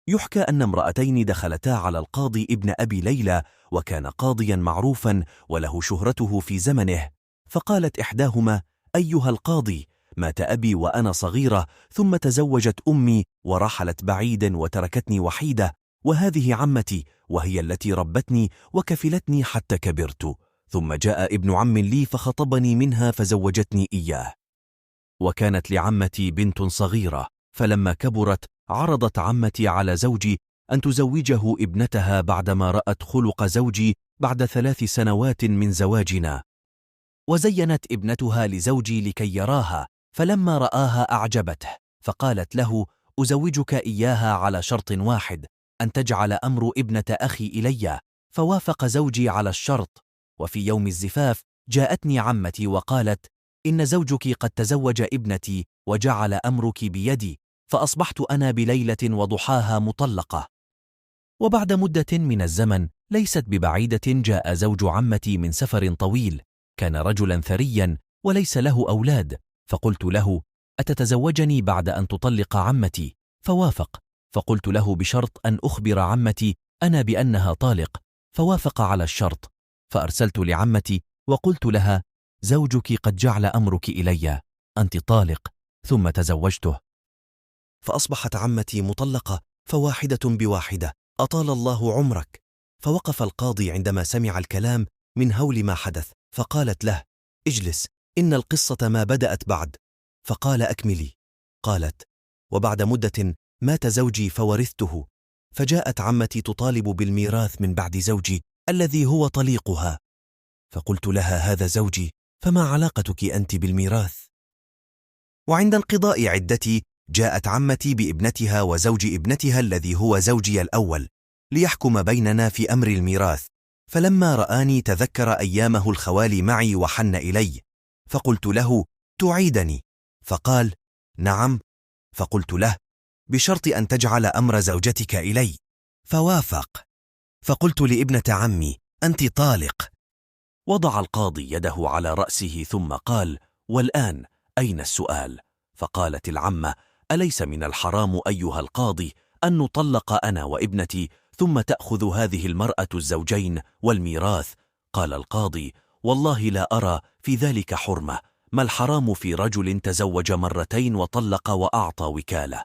يحكى أن امرأتين دخلتا على القاضي ابن أبي ليلى، وكان قاضيا معروفا وله شهرته في زمنه. فقالت إحداهما: أيها القاضي، مات أبي وأنا صغيرة، ثم تزوجت أمي ورحلت بعيدا وتركتني وحيدة، وهذه عمتي وهي التي ربتني وكفلتني حتى كبرت، ثم جاء ابن عم لي فخطبني منها فزوجتني إياه. وكانت لعمتي بنت صغيرة، فلما كبرت عرضت عمتي على زوجي أن تزوجه ابنتها بعدما رأت خلق زوجي بعد 3 سنوات من زواجنا، وزينت ابنتها لزوجي لكي يراها، فلما رآها أعجبته، فقالت له: أزوجك إياها على شرط واحد، أن تجعل أمر ابنة أخي إلي. فوافق زوجي على الشرط. وفي يوم الزفاف جاءتني عمتي وقالت: إن زوجك قد تزوج ابنتي وجعل أمرك بيدي، فأصبحت أنا بليلة وضحاها مطلقة. وبعد مدة من الزمن ليست ببعيدة جاء زوج عمتي من سفر طويل، كان رجلا ثريا وليس له أولاد، فقلت له: أتتزوجني بعد أن تطلق عمتي؟ فوافق. فقلت له بشرط أن أخبر عمتي أنا بأنها طالق، فوافق على الشرط. فأرسلت لعمتي وقلت لها: زوجك قد جعل أمرك إلي، أنت طالق. ثم تزوجته. فأصبحت عمتي مطلقة، فواحدة بواحدة، أطال الله عمرك. فوقف القاضي عندما سمع الكلام من هول ما حدث، فقالت له: اجلس، إن القصة ما بدأت بعد. فقال: أكملي. قالت: وبعد مدة مات زوجي فورثته، فجاءت عمتي تطالب بالميراث من بعد زوجي الذي هو طليقها. فقلت لها: هذا زوجي، فما علاقتك أنت بالميراث؟ وعند انقضاء عدتي جاءت عمتي بابنتها وزوج ابنتها الذي هو زوجي الأول ليحكم بيننا في أمر الميراث. فلما رآني تذكر أيامه الخوالي معي وحن إلي، فقلت له: تعيدني؟ فقال: نعم. فقلت له: بشرط أن تجعل أمر زوجتك إلي. فوافق. فقلت لابنة عمي: أنت طالق. وضع القاضي يده على رأسه ثم قال: والآن أين السؤال؟ فقالت العمة: أليس من الحرام أيها القاضي أن نطلق أنا وابنتي، ثم تأخذ هذه المرأة الزوجين والميراث؟ قال القاضي: والله لا أرى في ذلك حرمة، ما الحرام في رجل تزوج مرتين وطلق وأعطى وكالة؟